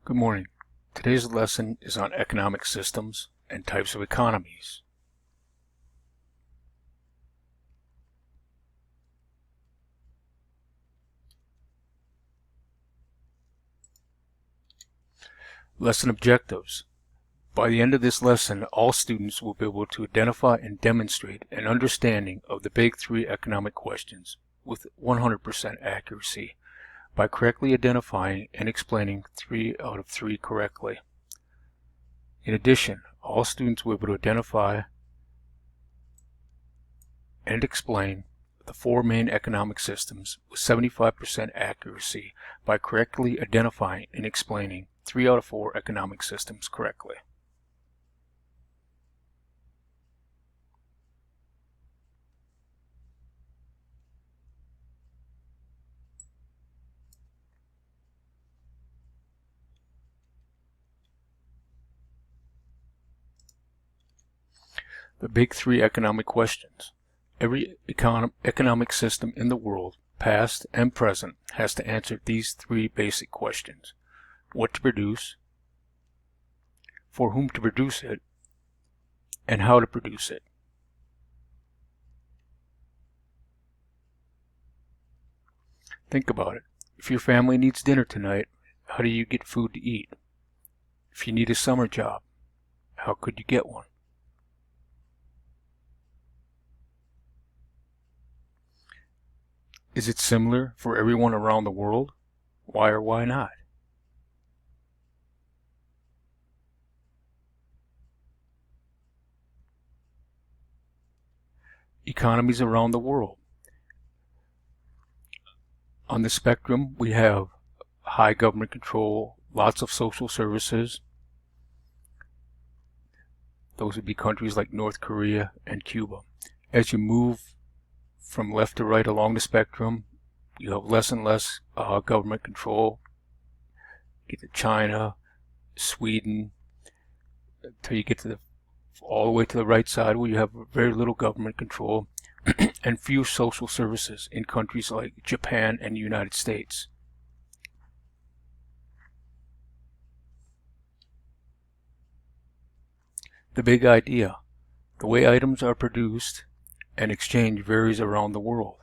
Good morning. Today's lesson is on economic systems and types of economies. Lesson objectives. By the end of this lesson, all students will be able to identify and demonstrate an understanding of the big three economic questions with 100% accuracy by correctly identifying and explaining 3 out of 3 correctly. In addition, all students will be able to identify and explain the 4 main economic systems with 75% accuracy by correctly identifying and explaining 3 out of 4 economic systems correctly. The big 3 economic questions. Every economic system in the world, past and present, has to answer these 3 basic questions. What to produce, for whom to produce it, and how to produce it. Think about it. If your family needs dinner tonight, how do you get food to eat? If you need a summer job, how could you get one? Is it similar for everyone around the world? Why or why not? Economies around the world. On the spectrum, we have high government control, lots of social services. Those would be countries like North Korea and Cuba. As you move from left to right along the spectrum, you have less and less government control. Get to China, Sweden, until you get to all the way to the right side where you have very little government control and few social services in countries like Japan and the United States. The big idea. The way items are produced and exchange varies around the world.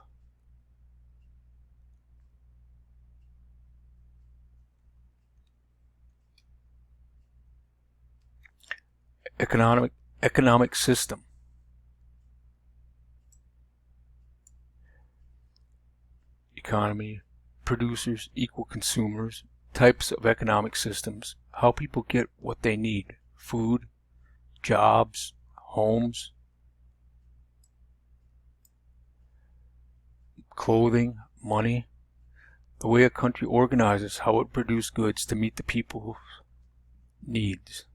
Economic system. Economy, producers equal consumers, types of economic systems, how people get what they need, food, jobs, homes, clothing, money, the way a country organizes how it produces goods to meet the people's needs.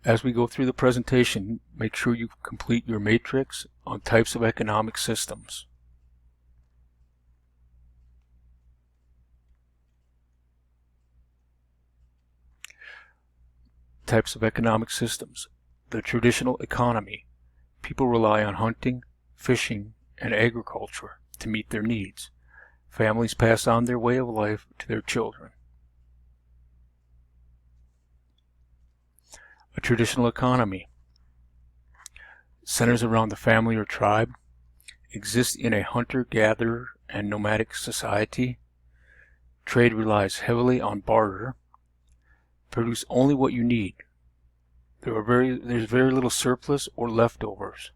As we go through the presentation, make sure you complete your matrix on types of economic systems. Types of economic systems. The traditional economy. People rely on hunting, fishing, and agriculture to meet their needs. Families pass on their way of life to their children. A traditional economy centers around the family or tribe, exists in a hunter-gatherer and nomadic society. Trade relies heavily on barter. Produce only what you need. There's very little surplus or leftovers.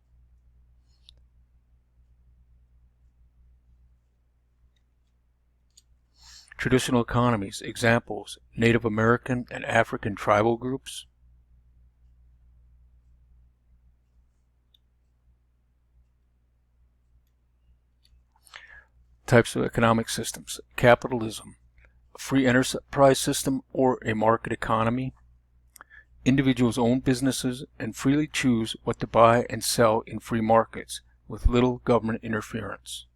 Traditional economies. Examples: Native American and African tribal groups. Types of economic systems. Capitalism, a free enterprise system or a market economy. Individuals own businesses and freely choose what to buy and sell in free markets with little government interference.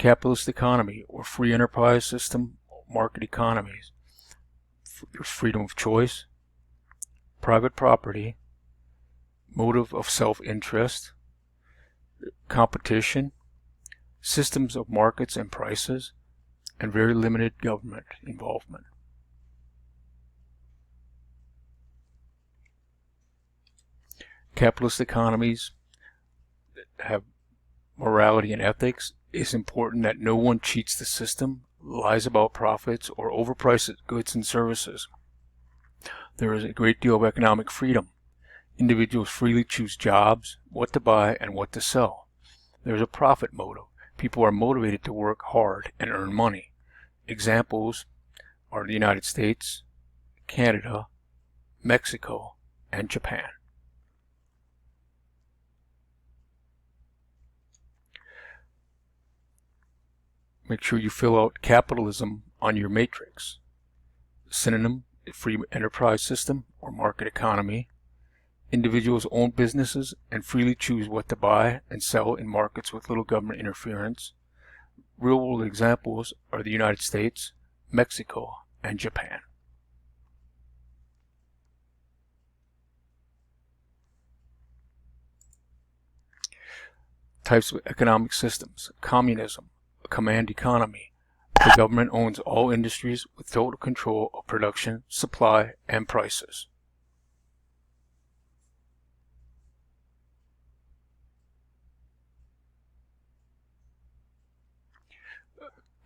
capitalist economy or free enterprise system, market economies. There's freedom of choice, private property, motive of self-interest, competition, systems of markets and prices, and very limited government involvement. Capitalist economies that have morality and ethics. It's important that no one cheats the system, lies about profits, or overprices goods and services. There is a great deal of economic freedom. Individuals freely choose jobs, what to buy, and what to sell. There is a profit motive. People are motivated to work hard and earn money. Examples are the United States, Canada, Mexico, and Japan. Make sure you fill out capitalism on your matrix. Synonym, free enterprise system or market economy. Individuals own businesses and freely choose what to buy and sell in markets with little government interference. Real-world examples are the United States, Mexico, and Japan. Types of economic systems. Communism, a command economy. The government owns all industries with total control of production, supply, and prices.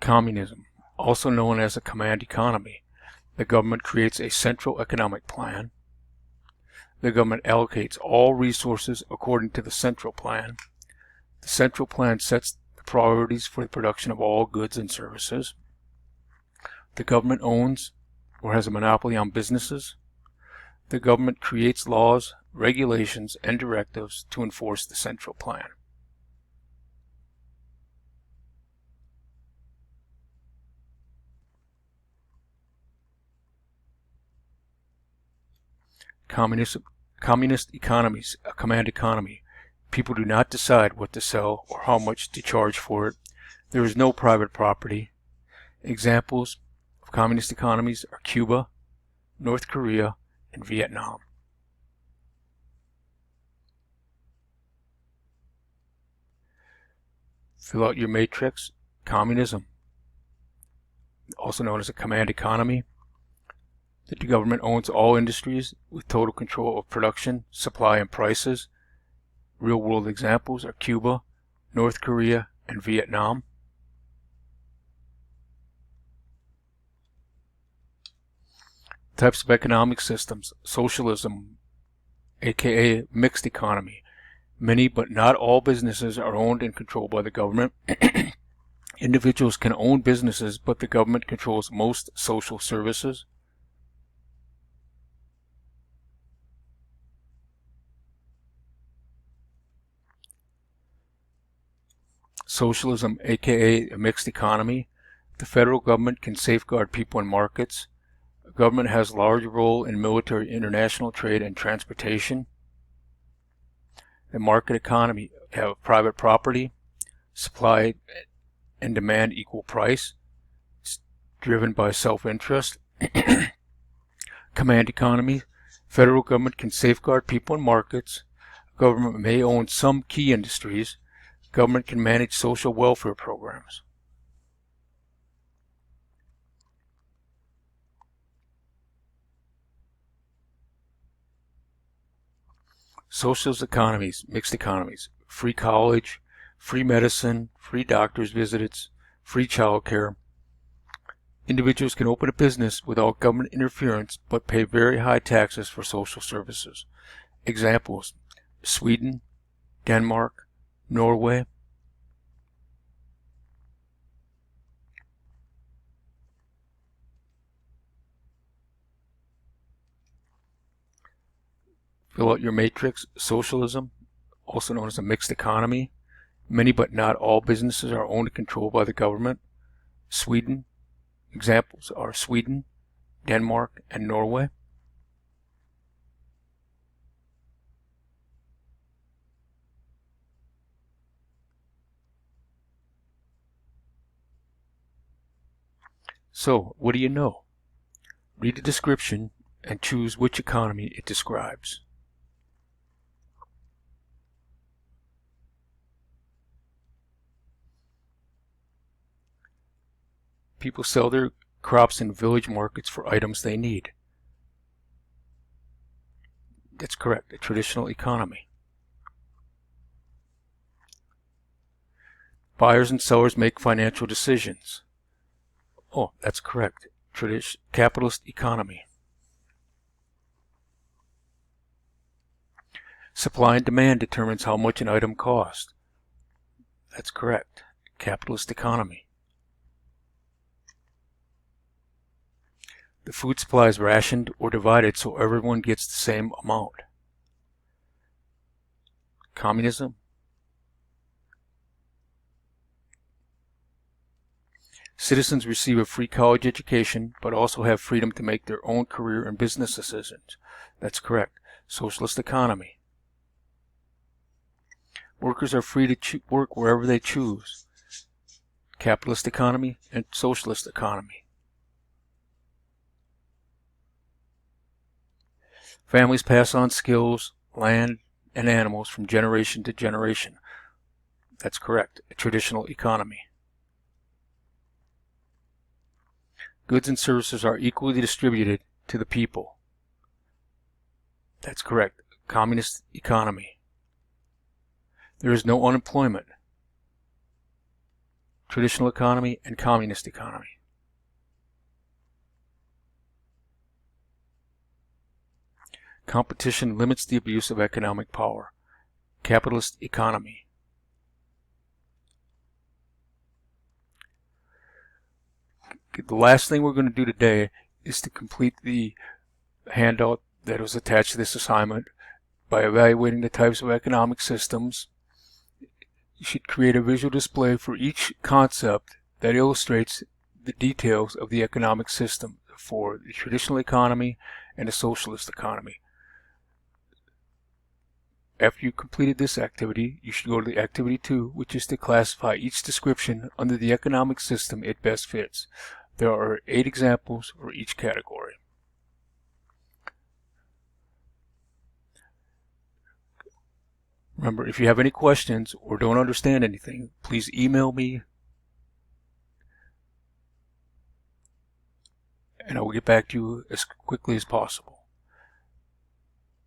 Communism, also known as a command economy. The government creates a central economic plan. The government allocates all resources according to the central plan. The central plan sets the priorities for the production of all goods and services. The government owns or has a monopoly on businesses. The government creates laws, regulations, and directives to enforce the central plan. Communist economies, a command economy. People do not decide what to sell or how much to charge for it. There is no private property. Examples of communist economies are Cuba, North Korea, and Vietnam. Fill out your matrix. Communism, also known as a command economy. The government owns all industries with total control of production, supply, and prices. Real-world examples are Cuba, North Korea, and Vietnam. Types of economic systems. Socialism, aka mixed economy. Many but not all businesses are owned and controlled by the government. Individuals can own businesses, but the government controls most social services. Socialism, aka a mixed economy. The federal government can safeguard people and markets. The government has a large role in military, international trade, and transportation. The market economy have private property, supply and demand equal price. It's driven by self-interest. Command economy. Federal government can safeguard people and markets. Government may own some key industries. Government can manage social welfare programs. Socialist economies, mixed economies, free college, free medicine, free doctor's visits, free childcare. Individuals can open a business without government interference but pay very high taxes for social services. Examples: Sweden, Denmark, Norway. Fill out your matrix. Socialism, also known as a mixed economy. Many but not all businesses are owned and controlled by the government. Sweden. Examples are Sweden, Denmark, and Norway. So, what do you know? Read the description and choose which economy it describes. People sell their crops in village markets for items they need. That's correct, a traditional economy. Buyers and sellers make financial decisions. Oh, that's correct, capitalist economy. Supply and demand determines how much an item costs. That's correct, capitalist economy. The food supply is rationed or divided so everyone gets the same amount. Communism. Citizens receive a free college education, but also have freedom to make their own career and business decisions. That's correct. Socialist economy. Workers are free to work wherever they choose. Capitalist economy and socialist economy. Families pass on skills, land, and animals from generation to generation. That's correct. A traditional economy. Goods and services are equally distributed to the people. That's correct. Communist economy. There is no unemployment. Traditional economy and communist economy. Competition limits the abuse of economic power. Capitalist economy. The last thing we're going to do today is to complete the handout that was attached to this assignment. By evaluating the types of economic systems, you should create a visual display for each concept that illustrates the details of the economic system for the traditional economy and the socialist economy. After you completed this activity, you should go to the activity 2, which is to classify each description under the economic system it best fits. There are 8 examples for each category. Remember, if you have any questions or don't understand anything, please email me and I will get back to you as quickly as possible.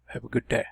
Have a good day.